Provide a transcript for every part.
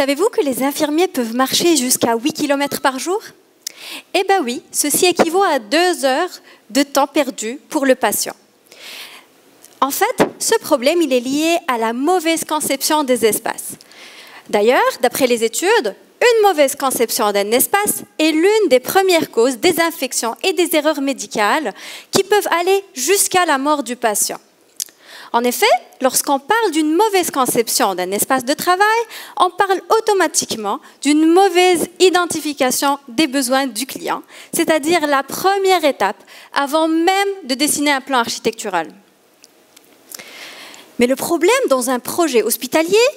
Savez-vous que les infirmiers peuvent marcher jusqu'à 8 km par jour? Eh bien oui, ceci équivaut à 2 heures de temps perdu pour le patient. En fait, ce problème il est lié à la mauvaise conception des espaces. D'ailleurs, d'après les études, une mauvaise conception d'un espace est l'une des premières causes des infections et des erreurs médicales qui peuvent aller jusqu'à la mort du patient. En effet, lorsqu'on parle d'une mauvaise conception d'un espace de travail, on parle automatiquement d'une mauvaise identification des besoins du client, c'est-à-dire la première étape avant même de dessiner un plan architectural. Mais le problème dans un projet hospitalier,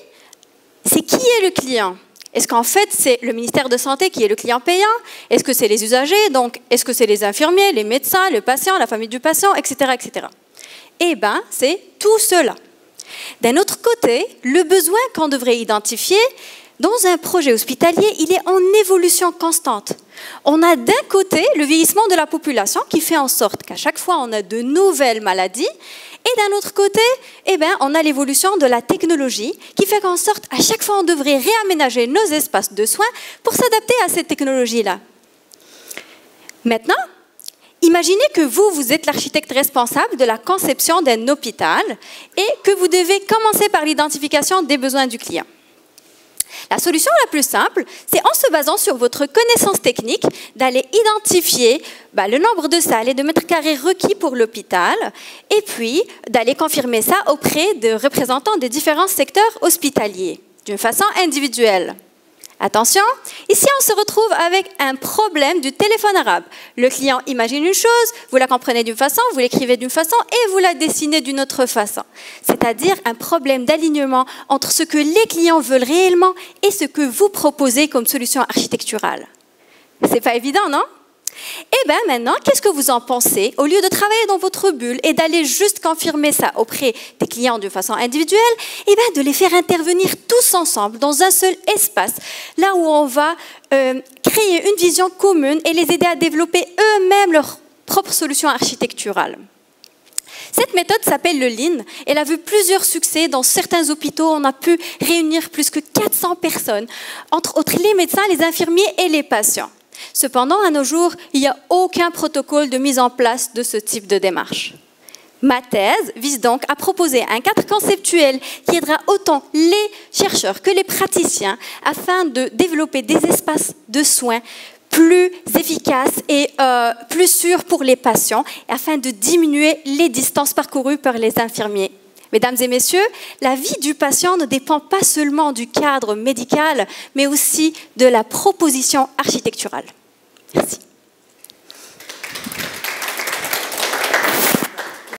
c'est qui est le client? Est-ce qu'en fait, c'est le ministère de Santé qui est le client payant? Est-ce que c'est les usagers? Donc, est-ce que c'est les infirmiers, les médecins, le patient, la famille du patient, etc., etc. Eh bien, c'est tout cela. D'un autre côté, le besoin qu'on devrait identifier dans un projet hospitalier, il est en évolution constante. On a d'un côté le vieillissement de la population qui fait en sorte qu'à chaque fois, on a de nouvelles maladies. Et d'un autre côté, eh bien, on a l'évolution de la technologie qui fait qu'en sorte, à chaque fois, on devrait réaménager nos espaces de soins pour s'adapter à cette technologie-là. Maintenant, imaginez que vous êtes l'architecte responsable de la conception d'un hôpital et que vous devez commencer par l'identification des besoins du client. La solution la plus simple, c'est en se basant sur votre connaissance technique d'aller identifier le nombre de salles et de mètres carrés requis pour l'hôpital et puis d'aller confirmer ça auprès de représentants des différents secteurs hospitaliers d'une façon individuelle. Attention, ici on se retrouve avec un problème du téléphone arabe. Le client imagine une chose, vous la comprenez d'une façon, vous l'écrivez d'une façon et vous la dessinez d'une autre façon. C'est-à-dire un problème d'alignement entre ce que les clients veulent réellement et ce que vous proposez comme solution architecturale. C'est pas évident, non? Eh bien maintenant, qu'est-ce que vous en pensez? Au lieu de travailler dans votre bulle et d'aller juste confirmer ça auprès des clients de façon individuelle, eh bien de les faire intervenir tous ensemble dans un seul espace, là où on va créer une vision commune et les aider à développer eux-mêmes leur propre solution architecturale. Cette méthode s'appelle le Lean. Elle a vu plusieurs succès dans certains hôpitaux. On a pu réunir plus que 400 personnes, entre autres les médecins, les infirmiers et les patients. Cependant, à nos jours, il n'y a aucun protocole de mise en place de ce type de démarche. Ma thèse vise donc à proposer un cadre conceptuel qui aidera autant les chercheurs que les praticiens afin de développer des espaces de soins plus efficaces et plus sûrs pour les patients, afin de diminuer les distances parcourues par les infirmiers. Mesdames et messieurs, la vie du patient ne dépend pas seulement du cadre médical, mais aussi de la proposition architecturale. Merci.